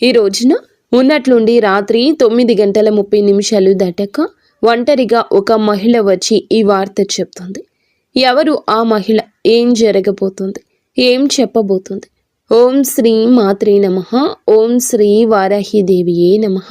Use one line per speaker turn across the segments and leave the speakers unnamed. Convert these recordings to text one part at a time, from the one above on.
ఈ రోజున ఉన్నట్లుండి రాత్రి 9:30 దాటాక ఒంటరిగా ఒక మహిళ వచ్చి ఈ వార్త చెప్తుంది. ఎవరు ఆ మహిళ, ఏం జరగబోతుంది, ఏం చెప్పబోతుంది? ఓం శ్రీ మాత్రే నమః. ఓం శ్రీ వారాహిదేవియే నమః.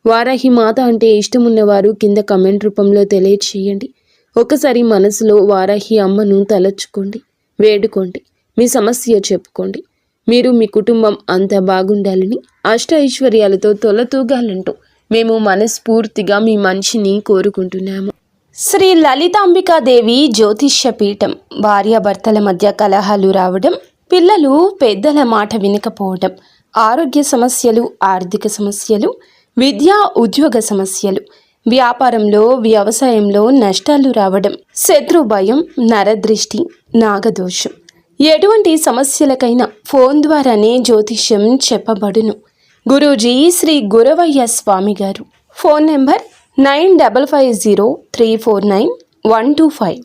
వారాహి మాత అంటే ఇష్టమున్నవారు కింద కమెంట్ రూపంలో తెలియచేయండి. ఒకసారి మనసులో వారాహి అమ్మను తలచుకోండి, వేడుకోండి, మీ సమస్య చెప్పుకోండి. మీరు మీ కుటుంబం అంతా బాగుండాలని, అష్ట ఐశ్వర్యాలతో తొలతూగాలంటూ మేము మనస్ఫూర్తిగా మీ మంచిని కోరుకుంటున్నాము. శ్రీ లలితాంబికాదేవి జ్యోతిష్య పీఠం. భార్యాభర్తల మధ్య కలహాలు రావడం, పిల్లలు పెద్దల మాట వినకపోవడం, ఆరోగ్య సమస్యలు, ఆర్థిక సమస్యలు, విద్యా ఉద్యోగ సమస్యలు, వ్యాపారంలో వ్యవసాయంలో నష్టాలు రావడం, శత్రు భయం, నరదృష్టి, నాగదోషం, ఎటువంటి సమస్యలకైనా ఫోన్ ద్వారానే జ్యోతిష్యం చెప్పబడును. గురూజీ శ్రీ గురవయ్య స్వామి గారు. Phone number 9550349125.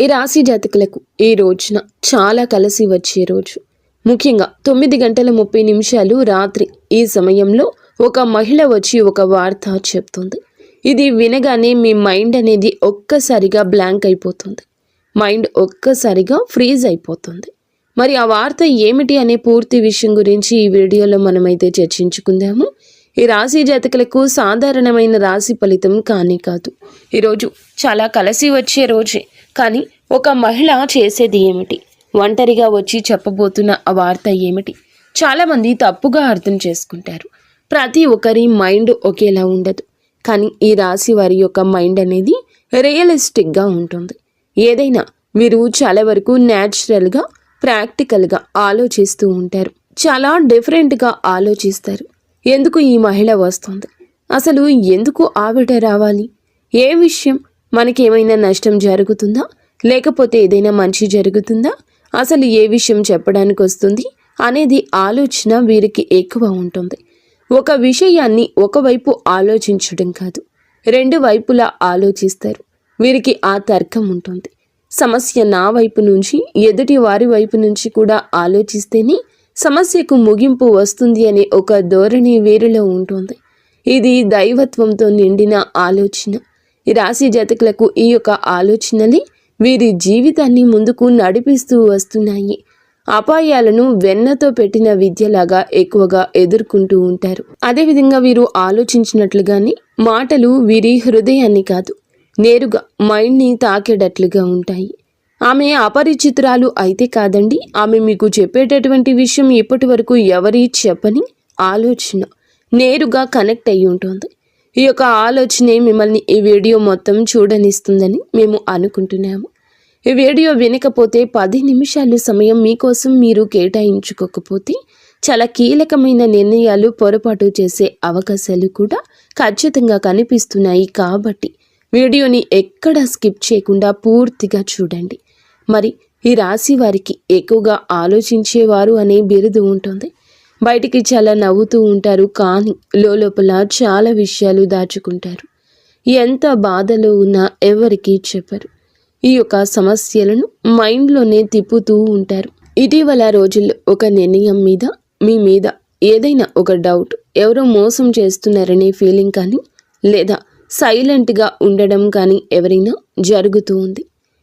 ఈ రాశి జాతకులకు ఈ రోజున చాలా కలిసి వచ్చే రోజు. ముఖ్యంగా 9:30 రాత్రి ఈ సమయంలో ఒక మహిళ వచ్చి ఒక వార్త చెప్తుంది. ఇది వినగానే మీ మైండ్ అనేది ఒక్కసారిగా బ్లాంక్ అయిపోతుంది. మైండ్ ఒక్కసారిగా ఫ్రీజ్ అయిపోతుంది. మరి ఆ వార్త ఏమిటి అనే పూర్తి విషయం గురించి ఈ వీడియోలో మనమైతే చర్చించుకుందాము. ఈ రాశి జాతకులకు సాధారణమైన రాశి ఫలితం కానీ కాదు. ఈరోజు చాలా కలిసి వచ్చే రోజే. కానీ ఒక మహిళ చేసేది ఏమిటి, ఒంటరిగా వచ్చి చెప్పబోతున్న ఆ వార్త ఏమిటి? చాలామంది తప్పుగా అర్థం చేసుకుంటారు. ప్రతి ఒక్కరి మైండ్ ఒకేలా ఉండదు. కానీ ఈ రాశి వారి యొక్క మైండ్ అనేది రియలిస్టిక్గా ఉంటుంది. ఏదైనా మీరు చాలా వరకు న్యాచురల్గా, ప్రాక్టికల్గా ఆలోచిస్తూ ఉంటారు. చాలా డిఫరెంట్గా ఆలోచిస్తారు. ఎందుకు ఈ మహిళ వస్తుంది, అసలు ఎందుకు ఆవిడ రావాలి, ఏ విషయం, మనకేమైనా నష్టం జరుగుతుందా, లేకపోతే ఏదైనా మంచి జరుగుతుందా, అసలు ఏ విషయం చెప్పడానికి వస్తుంది అనేది ఆలోచన వీరికి ఎక్కువ ఉంటుంది. ఒక విషయాన్ని ఒకవైపు ఆలోచించడం కాదు, రెండు వైపులా ఆలోచిస్తారు. వీరికి ఆ తర్కం ఉంటుంది. సమస్య నా వైపు నుంచి, ఎదుటి వారి వైపు నుంచి కూడా ఆలోచిస్తేనే సమస్యకు ముగింపు వస్తుంది అనే ఒక ధోరణి వీరిలో ఉంటుంది. ఇది దైవత్వంతో నిండిన ఆలోచన. ఈ రాశి జాతకులకు ఈ యొక్క ఆలోచనలే వీరి జీవితాన్ని ముందుకు నడిపిస్తూ వస్తున్నాయి. అపాయాలను వెన్నతో పెట్టిన విద్యలాగా ఎక్కువగా ఎదుర్కొంటూ ఉంటారు. అదేవిధంగా వీరు ఆలోచించినట్లుగానే మాటలు వీరి హృదయాన్ని కాదు, నేరుగా మైండ్ని తాకేటట్లుగా ఉంటాయి. ఆమె అపరిచితురాలు అయితే కాదండి. ఆమె మీకు చెప్పేటటువంటి విషయం ఇప్పటి వరకు ఎవరి చెప్పని ఆలోచన నేరుగా కనెక్ట్ అయి ఉంటుంది. ఈ యొక్క ఆలోచనే మిమ్మల్ని ఈ వీడియో మొత్తం చూడనిస్తుందని మేము అనుకుంటున్నాము. ఈ వీడియో వినకపోతే 10 నిమిషాలు సమయం మీకోసం మీరు కేటాయించుకోకపోతే చాలా కీలకమైన నిర్ణయాలు పొరపాటు చేసే అవకాశాలు కూడా ఖచ్చితంగా కనిపిస్తున్నాయి. కాబట్టి వీడియోని ఎక్కడా స్కిప్ చేయకుండా పూర్తిగా చూడండి. మరి ఈ రాశి వారికి ఎక్కువగా ఆలోచించేవారు అనే బిరుదు ఉంటుంది. బయటికి చాలా నవ్వుతూ ఉంటారు, కానీ లోపల చాలా విషయాలు దాచుకుంటారు. ఎంత బాధలో ఉన్నా ఎవరికీ చెప్పరు. ఈ యొక్క సమస్యలను మైండ్లోనే తిప్పుతూ ఉంటారు. ఇటీవల రోజుల్లో ఒక నిర్ణయం మీద, మీ మీద ఏదైనా ఒక డౌట్, ఎవరో మోసం చేస్తున్నారనే ఫీలింగ్ కానీ, లేదా సైలెంట్గా ఉండడం కానీ ఎవరైనా జరుగుతూ ఉంది.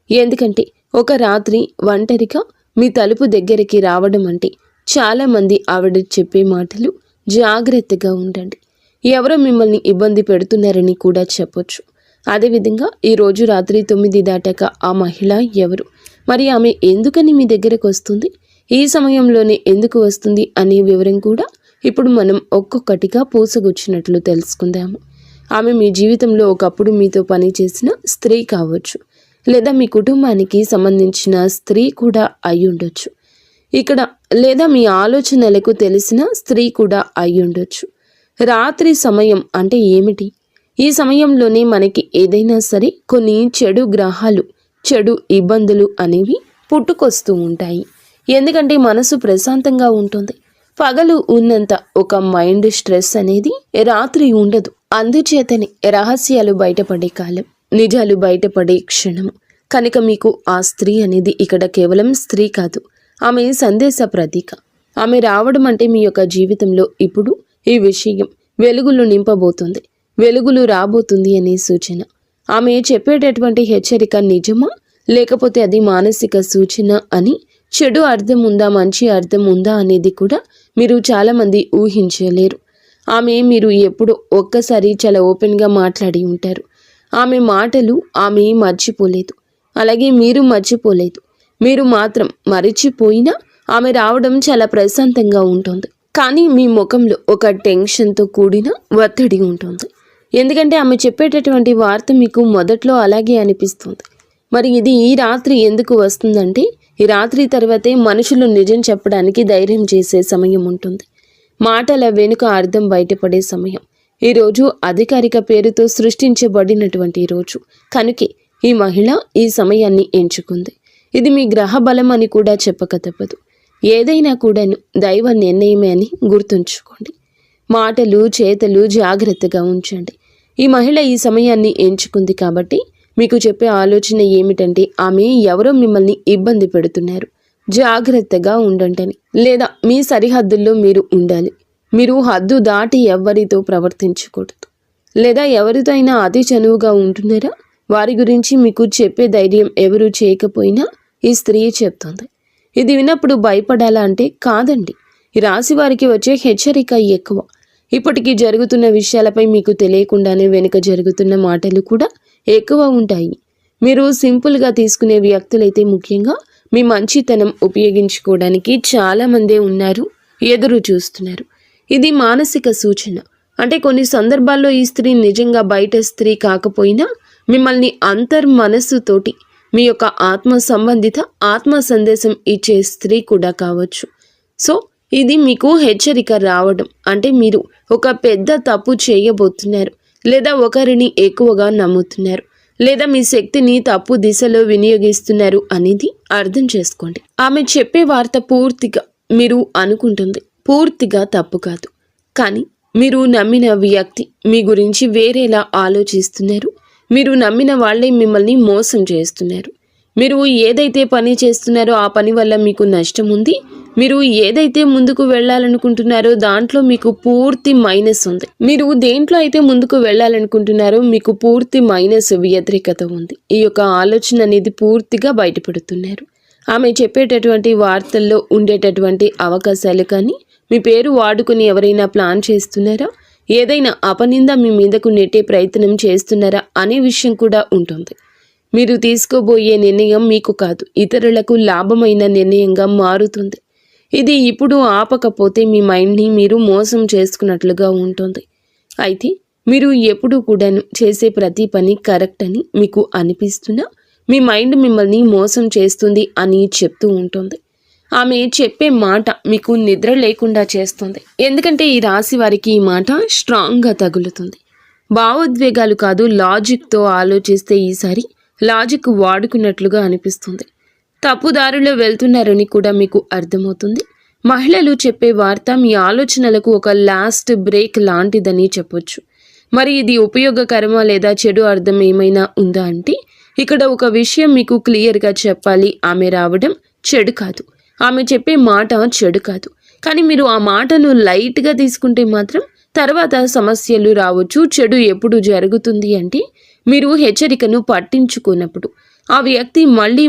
ఎందుకంటే ఒక రాత్రి ఒంటరిగా మీ తలుపు దగ్గరికి రావడం అంటే చాలామంది ఆవిడ చెప్పే మాటలు జాగ్రత్తగా ఉండండి, ఎవరో మిమ్మల్ని ఇబ్బంది పెడుతున్నారని కూడా చెప్పొచ్చు. అదేవిధంగా ఈరోజు రాత్రి 9 దాటాక ఆ మహిళ ఎవరు, మరి ఆమె ఎందుకని మీ దగ్గరకు వస్తుంది, ఈ సమయంలోనే ఎందుకు వస్తుంది అనే వివరం కూడా ఇప్పుడు మనం ఒక్కొక్కటిగా పూసగుచ్చినట్లు తెలుసుకుందాము. ఆమె మీ జీవితంలో ఒకప్పుడు మీతో పనిచేసిన స్త్రీ కావచ్చు, లేదా మీ కుటుంబానికి సంబంధించిన స్త్రీ కూడా అయి ఉండొచ్చు. ఇక్కడ లేదా మీ ఆలోచనలకు తెలిసిన స్త్రీ కూడా అయి ఉండొచ్చు. రాత్రి సమయం అంటే ఏమిటి? ఈ సమయంలోనే మనకి ఏదైనా సరే కొన్ని చెడు గ్రహాలు, చెడు ఇబ్బందులు అనేవి పుట్టుకొస్తూ ఉంటాయి. ఎందుకంటే మనసు ప్రశాంతంగా ఉంటుంది. పగలు ఉన్నంత ఒక మైండ్ స్ట్రెస్ అనేది రాత్రి ఉండదు. అందుచేతనే రహస్యాలు బయటపడే కాలం, నిజాలు బయటపడే క్షణము. కనుక మీకు ఆ స్త్రీ అనేది ఇక్కడ కేవలం స్త్రీ కాదు, ఆమె సందేశ ప్రతీక. ఆమె రావడం అంటే మీ యొక్క జీవితంలో ఇప్పుడు ఈ విషయం వెలుగులు నింపబోతుంది, వెలుగులు రాబోతుంది అనే సూచన. ఆమె చెప్పేటటువంటి హెచ్చరిక నిజమా, లేకపోతే అది మానసిక సూచన అని, చెడు అర్థం ఉందా మంచి అర్థం ఉందా అనేది కూడా మీరు చాలామంది ఊహించలేరు. ఆమె మీరు ఎప్పుడో ఒక్కసారి చాలా ఓపెన్గా మాట్లాడి ఉంటారు. ఆమె మాటలు ఆమె మర్చిపోలేదు, అలాగే మీరు మర్చిపోలేదు. మీరు మాత్రం మరిచిపోయినా ఆమె రావడం చాలా ప్రశాంతంగా ఉంటుంది. కానీ మీ ముఖంలో ఒక టెన్షన్తో కూడిన ఒత్తిడి ఉంటుంది. ఎందుకంటే ఆమె చెప్పేటటువంటి వార్త మీకు మొదట్లో అలాగే అనిపిస్తుంది. మరి ఇది ఈ రాత్రి ఎందుకు వస్తుందంటే, ఈ రాత్రి తర్వాతే మనుషులు నిజం చెప్పడానికి ధైర్యం చేసే సమయం ఉంటుంది. మాటల వెనుక అర్థం బయటపడే సమయం. ఈరోజు అధికారిక పేరుతో సృష్టించబడినటువంటి రోజు కనుకే ఈ మహిళ ఈ సమయాన్ని ఎంచుకుంది. ఇది మీ గ్రహ బలం అని కూడా చెప్పక తప్పదు. ఏదైనా కూడాను దైవ నిర్ణయమే అని గుర్తుంచుకోండి. మాటలు చేతలు జాగ్రత్తగా ఉంచండి. ఈ మహిళ ఈ సమయాన్ని ఎంచుకుంది కాబట్టి మీకు చెప్పే ఆలోచన ఏమిటంటే, ఆమె ఎవరో మిమ్మల్ని ఇబ్బంది పెడుతున్నారు, జాగ్రత్తగా ఉండండి, లేదా మీ సరిహద్దుల్లో మీరు ఉండాలి. మీరు హద్దు దాటి ఎవరితో ప్రవర్తించకూడదు, లేదా ఎవరితో అయినా అతి చనువుగా ఉంటున్నారా వారి గురించి మీకు చెప్పే ధైర్యం ఎవరు చేయకపోయినా ఈ స్త్రీ చెప్తుంది. ఇది విన్నప్పుడు భయపడాలా అంటే కాదండి. ఈ రాశి వారికి వచ్చే హెచ్చరిక ఎక్కువ. ఇప్పటికీ జరుగుతున్న విషయాలపై మీకు తెలియకుండానే వెనుక జరుగుతున్న మాటలు కూడా ఎక్కువ ఉంటాయి. మీరు సింపుల్గా తీసుకునే వ్యక్తులైతే ముఖ్యంగా మీ మంచితనం ఉపయోగించుకోవడానికి చాలామందే ఉన్నారు, ఎదురు చూస్తున్నారు. ఇది మానసిక సూచన. అంటే కొన్ని సందర్భాల్లో ఈ స్త్రీ నిజంగా బయట స్త్రీ కాకపోయినా మిమ్మల్ని అంతర్మనస్సుతోటి మీ యొక్క ఆత్మ సంబంధిత ఆత్మ సందేశం ఇచ్చే స్త్రీ కూడా కావచ్చు. సో ఇది మీకు హెచ్చరిక రావడం అంటే మీరు ఒక పెద్ద తప్పు చేయబోతున్నారు, లేదా ఒకరిని ఎక్కువగా నమ్ముతున్నారు, లేదా మీ శక్తిని తప్పు దిశలో వినియోగిస్తున్నారు అనేది అర్థం చేసుకోండి. ఆమె చెప్పే వార్త పూర్తిగా మీరు అనుకుంటుంది పూర్తిగా తప్పు కాదు. కానీ మీరు నమ్మిన వ్యక్తి మీ గురించి వేరేలా ఆలోచిస్తున్నారు. మీరు నమ్మిన వాళ్ళే మిమ్మల్ని మోసం చేస్తున్నారు. మీరు ఏదైతే పని చేస్తున్నారో ఆ పని వల్ల మీకు నష్టం ఉంది. మీరు ఏదైతే ముందుకు వెళ్ళాలనుకుంటున్నారో దాంట్లో మీకు పూర్తి మైనస్ ఉంది. మీరు దేంట్లో అయితే ముందుకు వెళ్ళాలనుకుంటున్నారో మీకు పూర్తి మైనస్ వ్యతిరేకత ఉంది. ఈ యొక్క ఆలోచన అనేది పూర్తిగా బయటపడుతున్నారు. ఆమె చెప్పేటటువంటి వార్తల్లో ఉండేటటువంటి అవకాశాలు కానీ, మీ పేరు వాడుకుని ఎవరైనా ప్లాన్ చేస్తున్నారా, ఏదైనా అపనింద మీ మీదకు నెట్టే ప్రయత్నం చేస్తున్నారా అనే విషయం కూడా ఉంటుంది. మీరు తీసుకోబోయే నిర్ణయం మీకు కాదు, ఇతరులకు లాభమైన నిర్ణయంగా మారుతుంది. ఇది ఇప్పుడు ఆపకపోతే మీ మైండ్ని మీరు మోసం చేసుకున్నట్లుగా ఉంటుంది. అయితే మీరు ఎప్పుడు కూడా చేసే ప్రతి పని కరెక్ట్ అని మీకు అనిపిస్తున్నా మీ మైండ్ మిమ్మల్ని మోసం చేస్తుంది అని చెప్తూ ఉంటుంది. ఆమె చెప్పే మాట మీకు నిద్ర లేకుండా చేస్తుంది. ఎందుకంటే ఈ రాశి వారికి ఈ మాట స్ట్రాంగ్గా తగులుతుంది. భావోద్వేగాలు కాదు, లాజిక్తో ఆలోచిస్తే ఈసారి లాజిక్ వాడుకున్నట్లుగా అనిపిస్తుంది. తప్పుదారిలో వెళ్తున్నారని కూడా మీకు అర్థమవుతుంది. మహిళలు చెప్పే వార్త మీ ఆలోచనలకు ఒక లాస్ట్ బ్రేక్ లాంటిదని చెప్పొచ్చు. మరి ఇది ఉపయోగకరమా లేదా చెడు అర్థం ఏమైనా ఉందా అంటే, ఇక్కడ ఒక విషయం మీకు క్లియర్గా చెప్పాలి. ఆమె రావడం చెడు కాదు, ఆమె చెప్పే మాట చెడు కాదు. కానీ మీరు ఆ మాటను లైట్గా తీసుకుంటే మాత్రం తర్వాత సమస్యలు రావచ్చు. చెడు ఎప్పుడు జరుగుతుంది అంటే, మీరు హెచ్చరికను పట్టించుకున్నప్పుడు ఆ వ్యక్తి మళ్ళీ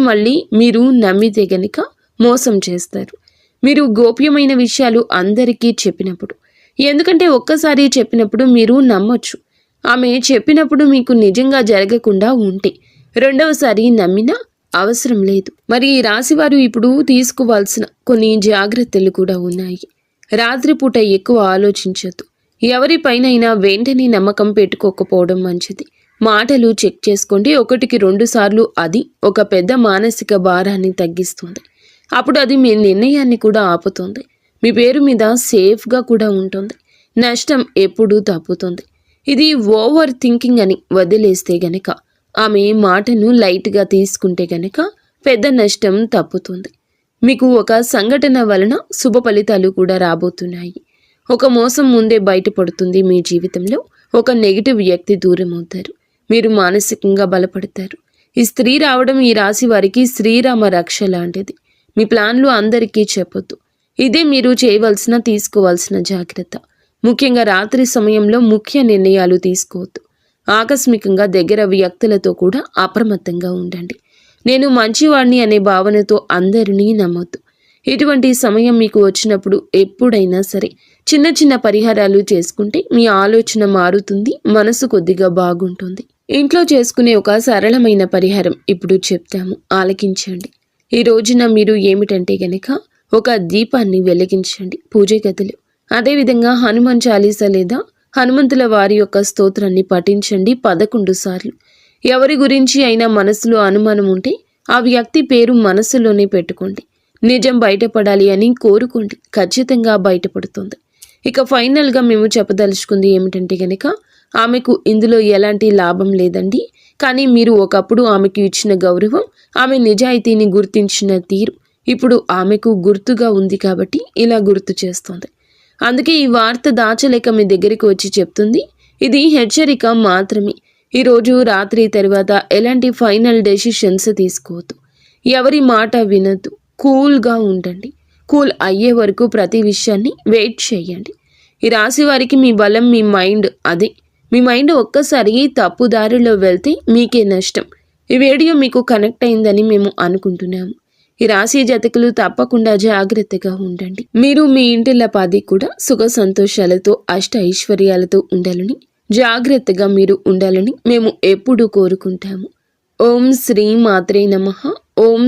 మీరు నమ్మితే గనుక మోసం చేస్తారు. మీరు గోప్యమైన విషయాలు అందరికీ చెప్పినప్పుడు, ఎందుకంటే ఒక్కసారి చెప్పినప్పుడు మీరు నమ్మొచ్చు. ఆమె చెప్పినప్పుడు మీకు నిజంగా జరగకుండా ఉంటే రెండవసారి నమ్మినా అవసరం లేదు. మరి ఈ రాశివారు ఇప్పుడు తీసుకోవాల్సిన కొన్ని జాగ్రత్తలు కూడా ఉన్నాయి. రాత్రిపూట ఎక్కువ ఆలోచించొద్దు. ఎవరిపైనైనా వెంటనే నమ్మకం పెట్టుకోకపోవడం మంచిది. మాటలు చెక్ చేసుకోండి. 1కి 2 సార్లు అది ఒక పెద్ద మానసిక భారాన్ని తగ్గిస్తుంది. అప్పుడు అది మీ నిర్ణయాన్ని కూడా ఆపుతుంది. మీ పేరు మీద సేఫ్గా కూడా ఉంటుంది. నష్టం ఎప్పుడూ తప్పుతుంది. ఇది ఓవర్ థింకింగ్ అని వదిలేస్తే గనక, ఆమె మాటను లైట్గా తీసుకుంటే గనక పెద్ద నష్టం తప్పుతుంది. మీకు ఒక సంఘటన వలన శుభ ఫలితాలు కూడా రాబోతున్నాయి. ఒక మోసం ముందే బయటపడుతుంది. మీ జీవితంలో ఒక నెగిటివ్ వ్యక్తి దూరం అవుతారు. మీరు మానసికంగా బలపడతారు. ఈ స్త్రీ రావడం ఈ రాశి వారికి శ్రీరామ రక్ష లాంటిది. మీ ప్లాన్లు అందరికీ చెప్పొద్దు. ఇదే మీరు చేయవలసిన తీసుకోవాల్సిన జాగ్రత్త. ముఖ్యంగా రాత్రి సమయంలో ముఖ్య నిర్ణయాలు తీసుకోవద్దు. ఆకస్మికంగా దగ్గర వ్యక్తులతో కూడా అప్రమత్తంగా ఉండండి. నేను మంచివాణ్ణి అనే భావనతో అందరినీ నమ్మొద్దు. ఇటువంటి సమయం మీకు వచ్చినప్పుడు ఎప్పుడైనా సరే చిన్న చిన్న పరిహారాలు చేసుకుంటే మీ ఆలోచన మారుతుంది, మనసు కొద్దిగా బాగుంటుంది. ఇంట్లో చేసుకునే ఒక సరళమైన పరిహారం ఇప్పుడు చెప్తాము, ఆలకించండి. ఈ రోజున మీరు ఏమిటంటే గనక ఒక దీపాన్ని వెలిగించండి పూజ గదిలో. అదేవిధంగా హనుమాన్ చాలీసా లేదా హనుమంతుల వారి యొక్క స్తోత్రాన్ని పఠించండి 11 సార్లు. ఎవరి గురించి అయినా మనసులో అనుమానం ఉంటే ఆ వ్యక్తి పేరు మనసులోనే పెట్టుకోండి. నిజం బయటపడాలి అని కోరుకోండి, ఖచ్చితంగా బయటపడుతుంది. ఇక ఫైనల్గా మేము చెప్పదలుచుకుంది ఏమిటంటే గనక ఆమెకు ఇందులో ఎలాంటి లాభం లేదండి. కానీ మీరు ఒకప్పుడు ఆమెకు ఇచ్చిన గౌరవం, ఆమె నిజాయితీని గుర్తించిన తీరు ఇప్పుడు ఆమెకు గుర్తుగా ఉంది కాబట్టి ఇలా గుర్తు చేస్తోంది. అందుకే ఈ వార్త దాచలేక మీ దగ్గరికి వచ్చి చెప్తుంది. ఇది హెచ్చరిక మాత్రమే. ఈరోజు రాత్రి తర్వాత ఎలాంటి ఫైనల్ డెసిషన్స్ తీసుకోవద్దు. ఎవరి మాట వినద్దు. కూల్గా ఉండండి. కూల్ అయ్యే వరకు ప్రతి విషయాన్ని వెయిట్ చేయండి. ఈ రాశి వారికి మీ బలం మీ మైండ్. అదే మీ మైండ్ ఒక్కసారి తప్పుదారిలో వెళ్తే మీకే నష్టం. ఈ వీడియో మీకు కనెక్ట్ అయిందని మేము అనుకుంటున్నాము. ఈ రాశి జాతకులు తప్పకుండా జాగ్రత్తగా ఉండండి. మీరు మీ ఇంటిల్లపాది కూడా సుఖ సంతోషాలతో అష్ట ఐశ్వర్యాలతో ఉండాలని, జాగ్రత్తగా మీరు ఉండాలని మేము ఎప్పుడూ కోరుకుంటాము. ఓం శ్రీ మాత్రే నమః. ఓం